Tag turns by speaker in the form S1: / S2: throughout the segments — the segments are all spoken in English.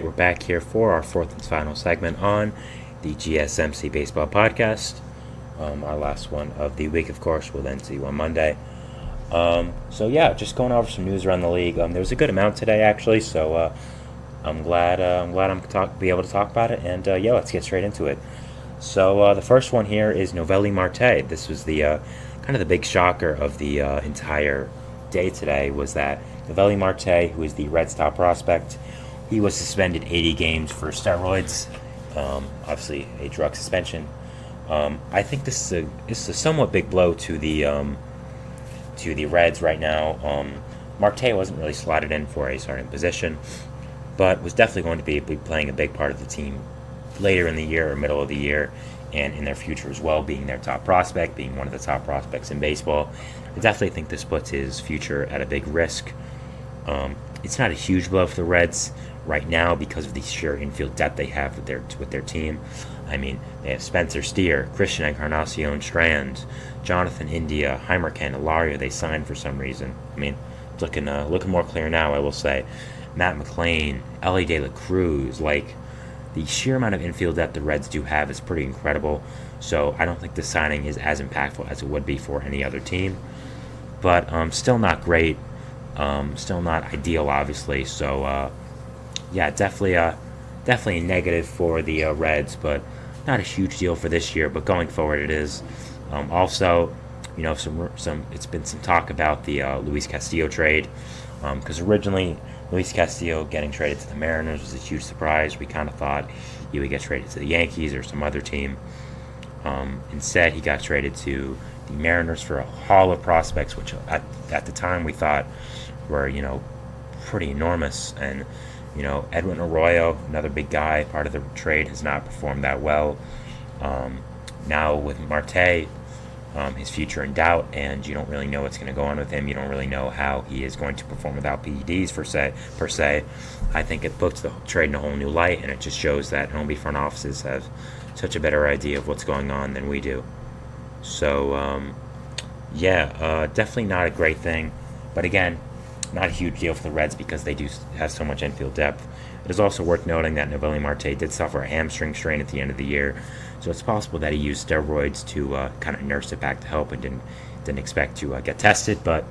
S1: we're back here for our fourth and final segment on the GSMC Baseball Podcast. Our last one of the week, of course. We'll then see you on Monday. Just going over some news around the league. There was a good amount today, actually, so I'm glad be able to talk about it. And let's get straight into it. So the first one here is Noelvi Marte. This was the kind of the big shocker of the entire day today, was that Noelvi Marte, who is the Reds' top prospect, he was suspended 80 games for steroids, obviously a drug suspension. I think this is a somewhat big blow to the Reds right now. Marte wasn't really slotted in for a starting position, but was definitely going to be playing a big part of the team later in the year or middle of the year, and in their future as well, being their top prospect, being one of the top prospects in baseball. I definitely think this puts his future at a big risk. It's not a huge blow for the Reds right now because of the sheer infield depth they have with their team. I mean, they have Spencer Steer, Christian Encarnacion Strand, Jonathan India, Heimerken, Ilaria they signed for some reason. I mean, it's looking more clear now, I will say. Matt McLean, Ellie De La Cruz, like, the sheer amount of infield depth the Reds do have is pretty incredible. So I don't think this signing is as impactful as it would be for any other team. But still not great. Still not ideal, obviously. So, definitely a negative for the Reds, but not a huge deal for this year. But going forward, it is. Also, it's been some talk about the Luis Castillo trade, because originally Luis Castillo getting traded to the Mariners was a huge surprise. We kind of thought he would get traded to the Yankees or some other team. Instead, he got traded to the Mariners for a haul of prospects, which at the time we thought were, pretty enormous. And, Edwin Arroyo, another big guy, part of the trade, has not performed that well. Now with Marte, his future in doubt, and you don't really know what's going to go on with him. You don't really know how he is going to perform without PEDs per se. I think it puts the trade in a whole new light, and it just shows that MLB front offices have such a better idea of what's going on than we do. So, definitely not a great thing. But again, not a huge deal for the Reds because they do have so much infield depth. It is also worth noting that Noelvi Marte did suffer a hamstring strain at the end of the year, so it's possible that he used steroids to kind of nurse it back to health and didn't expect to get tested. But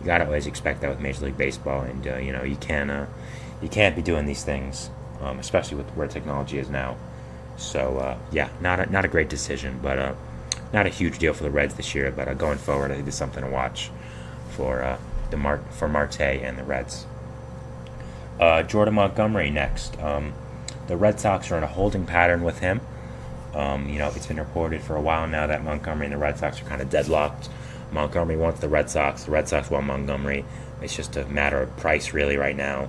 S1: you gotta always expect that with Major League Baseball, and you can't be doing these things, especially with where technology is now. So not a great decision, but not a huge deal for the Reds this year. But going forward, I think it's something to watch for Marte and the Reds. Jordan Montgomery next. The Red Sox are in a holding pattern with him. It's been reported for a while now that Montgomery and the Red Sox are kind of deadlocked. Montgomery wants the Red Sox want Montgomery. It's just a matter of price, really, right now.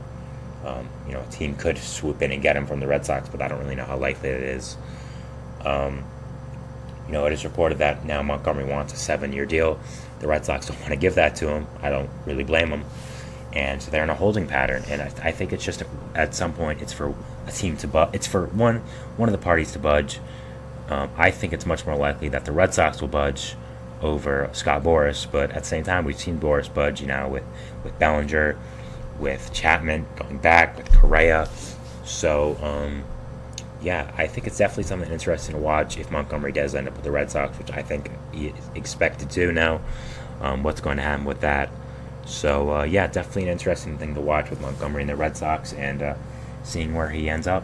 S1: A team could swoop in and get him from the Red Sox, but I don't really know how likely it is. It is reported that now Montgomery wants a 7-year deal. The Red Sox don't want to give that to him. I don't really blame them. And so they're in a holding pattern. And I think it's just at some point it's for a team to budge. It's for one of the parties to budge. I think it's much more likely that the Red Sox will budge over Scott Boras. But at the same time, we've seen Boras budge, with Bellinger, with Chapman going back, with Correa. So, I think it's definitely something interesting to watch if Montgomery does end up with the Red Sox, which I think he is expected to now. What's going to happen with that? So, definitely an interesting thing to watch with Montgomery and the Red Sox, and seeing where he ends up.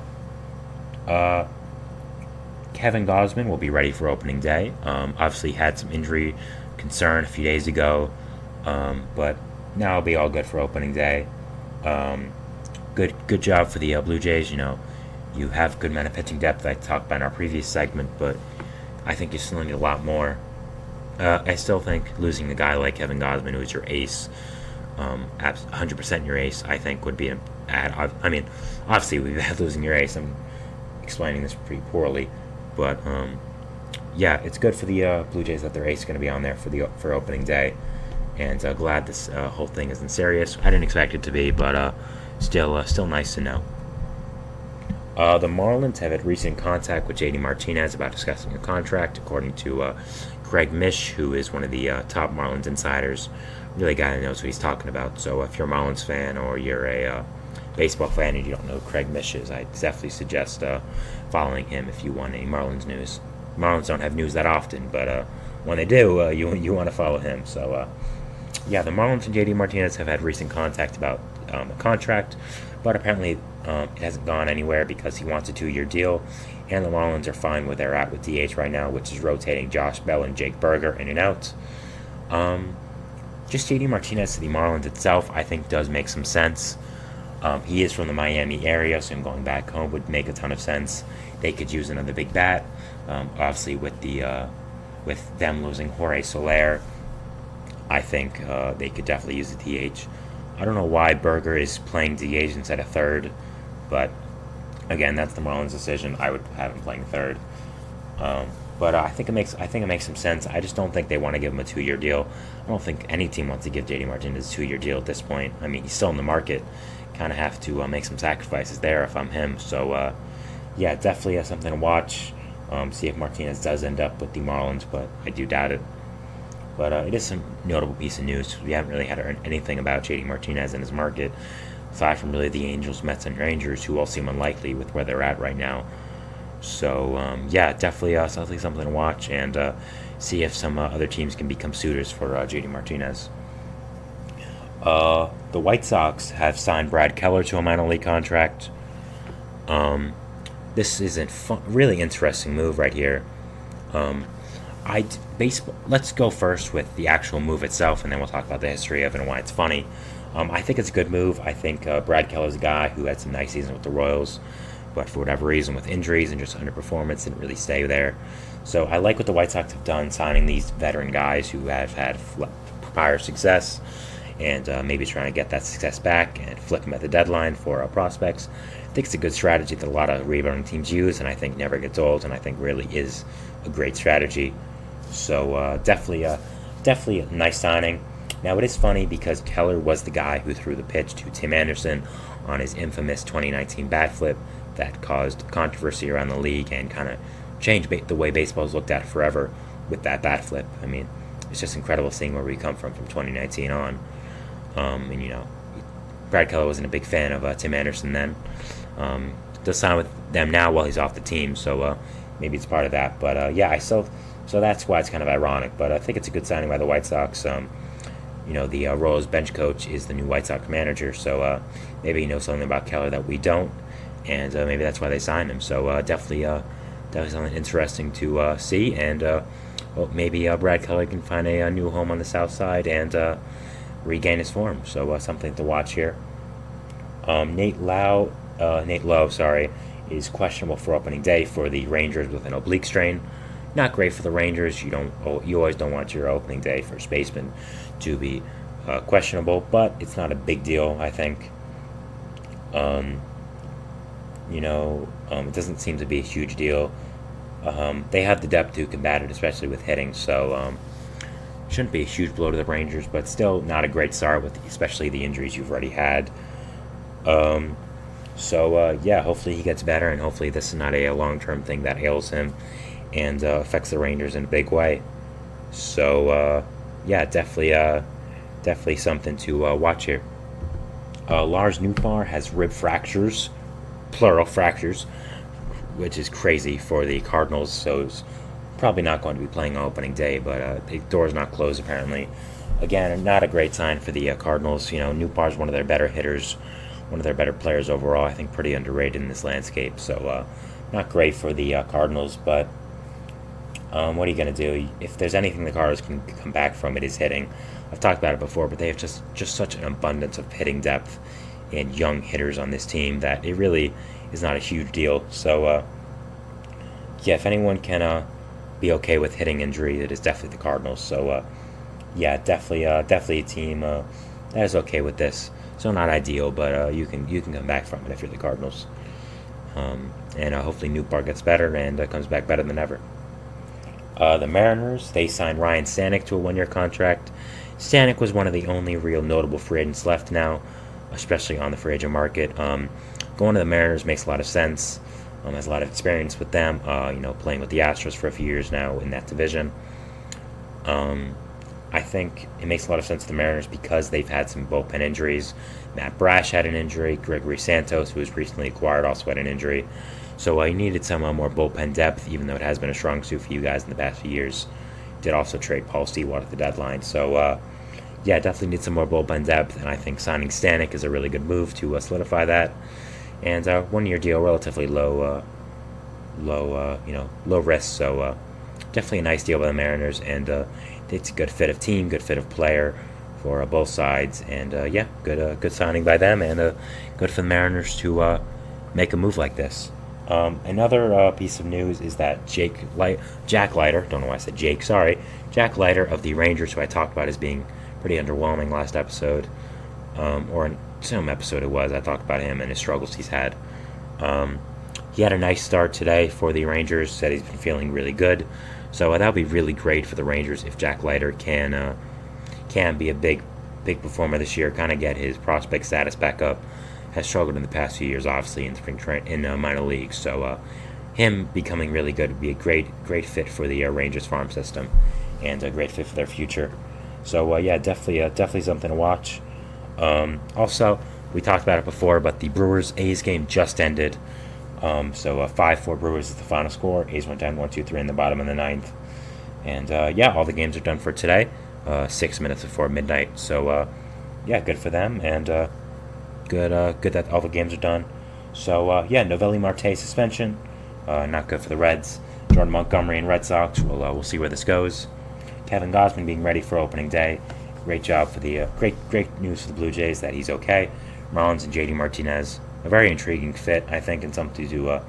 S1: Kevin Gausman will be ready for opening day. Obviously had some injury concern a few days ago, but now it'll be all good for opening day. Good job for the Blue Jays. You have good amount of pitching depth I talked about in our previous segment, but I think you still need a lot more. I still think losing a guy like Kevin Gausman, who is your ace, 100% your ace, I think would be bad. I mean, obviously we've had losing your ace. I'm explaining this pretty poorly, but it's good for the Blue Jays that their ace is going to be on there for opening day, and glad this whole thing isn't serious. I didn't expect it to be, but still nice to know. The Marlins have had recent contact with JD Martinez about discussing a contract, according to Craig Mish, who is one of the top Marlins insiders. Really guy that knows what he's talking about. So if you're a Marlins fan or you're a baseball fan and you don't know who Craig Mish is, I definitely suggest following him if you want any Marlins news. Marlins don't have news that often, but when they do, you want to follow him. So, yeah, the Marlins and JD Martinez have had recent contact about a contract, but apparently it hasn't gone anywhere because he wants a 2-year deal, and the Marlins are fine where they're at with DH right now, which is rotating Josh Bell and Jake Berger in and out. Just JD Martinez to the Marlins itself, I think, does make some sense. He is from the Miami area, so him going back home would make a ton of sense. They could use another big bat. Obviously, with them losing Jorge Soler, I think they could definitely use the DH. I don't know why Berger is playing DH instead of third, but again, that's the Marlins' decision. I would have him playing third. But I think it makes some sense. I just don't think they want to give him a 2-year deal. I don't think any team wants to give JD Martinez a 2-year deal at this point. I mean, he's still in the market. Kind of have to make some sacrifices there if I'm him. So, yeah, definitely something to watch. See if Martinez does end up with the Marlins, but I do doubt it. But it is some notable piece of news. We haven't really had anything about JD Martinez in his market, aside from really the Angels, Mets, and Rangers, who all seem unlikely with where they're at right now. So, yeah, definitely something to watch, and see if some other teams can become suitors for JD Martinez. The White Sox have signed Brad Keller to a minor league contract. This is a really interesting move right here. Let's go first with the actual move itself, and then we'll talk about the history of it and why it's funny. I think it's a good move. I think Brad Keller's a guy who had some nice seasons with the Royals, but for whatever reason, with injuries and just underperformance, didn't really stay there. So I like what the White Sox have done, signing these veteran guys who have had prior success, and maybe trying to get that success back and flip them at the deadline for prospects. I think it's a good strategy that a lot of rebounding teams use, and I think never gets old, and I think really is a great strategy. So definitely a nice signing. Now, it is funny because Keller was the guy who threw the pitch to Tim Anderson on his infamous 2019 bat flip that caused controversy around the league and kind of changed the way baseball is looked at forever with that bat flip. I mean, it's just incredible seeing where we come from 2019 on. And, you know, Brad Keller wasn't a big fan of Tim Anderson then. Does sign with them now while he's off the team, so maybe it's part of that. But, yeah, so that's why it's kind of ironic. But I think it's a good signing by the White Sox. You know, the Royals bench coach is the new White Sox manager, so maybe he knows something about Keller that we don't, and maybe that's why they signed him. So definitely something interesting to see, and maybe Brad Keller can find a new home on the South Side and regain his form. So something to watch here. Nate Lowe, is questionable for opening day for the Rangers with an oblique strain. Not great for the Rangers. You always don't want your opening day first baseman to be questionable, but it's not a big deal, I think. It doesn't seem to be a huge deal. They have the depth to combat it, especially with hitting, so shouldn't be a huge blow to the Rangers, but still not a great start with especially the injuries you've already had. Hopefully he gets better, and hopefully this is not a long-term thing that ails him and affects the Rangers in a big way. So, definitely something to watch here. Lars Nootbaar has rib fractures, plural fractures, which is crazy for the Cardinals, so he's probably not going to be playing on opening day, but the door's not closed apparently. Again, not a great sign for the Cardinals. You know, Nootbaar's one of their better hitters, one of their better players overall. I think pretty underrated in this landscape, so not great for the Cardinals, but what are you going to do? If there's anything the Cardinals can come back from, it is hitting. I've talked about it before, but they have just such an abundance of hitting depth and young hitters on this team that it really is not a huge deal. So, if anyone can be okay with hitting injury, it is definitely the Cardinals. So, definitely a team that is okay with this. So not ideal, but you can come back from it if you're the Cardinals. And hopefully Nootbaar gets better and comes back better than ever. The Mariners, they signed Ryan Stanek to a 1-year contract. Stanek was one of the only real notable free agents left now, especially on the free agent market. Going to the Mariners makes a lot of sense. Has a lot of experience with them, playing with the Astros for a few years now in that division. I think it makes a lot of sense to the Mariners because they've had some bullpen injuries. Matt Brash had an injury. Gregory Santos, who was recently acquired, also had an injury. So you needed some more bullpen depth, even though it has been a strong suit for you guys in the past few years. Did also trade Paul Stewart at the deadline. So, definitely need some more bullpen depth, and I think signing Stanek is a really good move to solidify that. And 1-year deal, relatively low risk. So definitely a nice deal by the Mariners, and it's a good fit of team, good fit of player for both sides, and good signing by them, and good for the Mariners to make a move like this. Another piece of news is that Jack Leiter, don't know why I said Jake, sorry, Jack Leiter of the Rangers, who I talked about as being pretty underwhelming last episode, or in some episode it was, I talked about him and his struggles he's had. He had a nice start today for the Rangers, said he's been feeling really good, so that would be really great for the Rangers if Jack Leiter can be a big performer this year, kind of get his prospect status back up. Has struggled in the past few years, obviously, in minor leagues. So him becoming really good would be a great fit for the Rangers farm system, and a great fit for their future. So definitely something to watch. Also, we talked about it before, but the Brewers-A's game just ended. 5-4 Brewers is the final score. A's went down 1-2-3 in the bottom of the ninth. And all the games are done for today. 6 minutes before midnight. So good for them, and good that all the games are done. So Novelli Marte suspension, not good for the Reds. Jordan Montgomery and Red Sox. We'll see where this goes. Kevin Gausman being ready for opening day. Great job for the great news for the Blue Jays that he's okay. Marlins and JD Martinez, a very intriguing fit, I think, and something to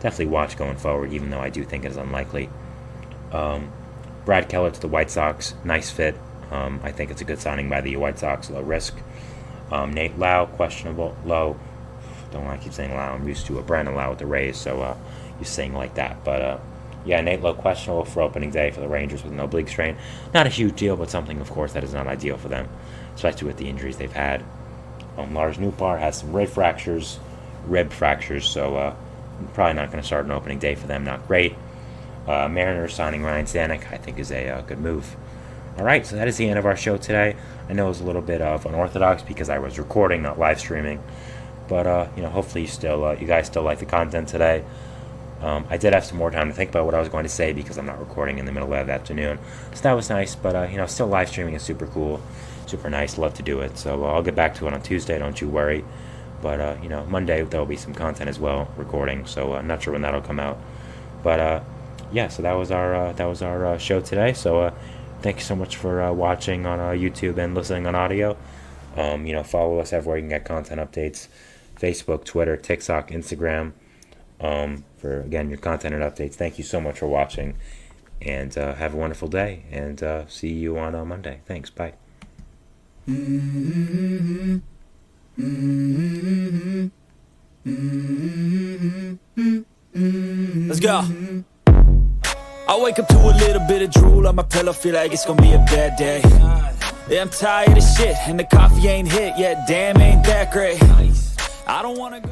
S1: definitely watch going forward, even though I do think it is unlikely. Brad Keller to the White Sox, nice fit. I think it's a good signing by the White Sox, low risk. Nate Lau, questionable, low. Don't want to keep saying Lau. I'm used to Brandon Lau with the Rays, so you're saying like that. But Nate Lau questionable for opening day for the Rangers with an oblique strain. Not a huge deal, but something, of course, that is not ideal for them, especially with the injuries they've had. Lars Nootbaar has some rib fractures, so probably not going to start an opening day for them. Not great. Mariners signing Ryan Stanek, I think, is a good move. All right, so that is the end of our show today. I know it was a little bit of unorthodox because I was recording, not live streaming. But hopefully you guys still like the content today. I did have some more time to think about what I was going to say because I'm not recording in the middle of the afternoon. So that was nice, but still live streaming is super cool, super nice. Love to do it. So I'll get back to it on Tuesday. Don't you worry. But Monday there'll be some content as well, recording. So I'm not sure when that'll come out. But so that was our show today. So thank you so much for watching on YouTube and listening on audio. Follow us everywhere you can get content updates: Facebook, Twitter, TikTok, Instagram. For again your content and updates. Thank you so much for watching, and have a wonderful day. And see you on Monday. Thanks. Bye.
S2: Let's go. I wake up to a little bit of drool on my pillow, feel like it's gonna be a bad day. Yeah, I'm tired of shit, and the coffee ain't hit yet, damn ain't that great. I don't wanna go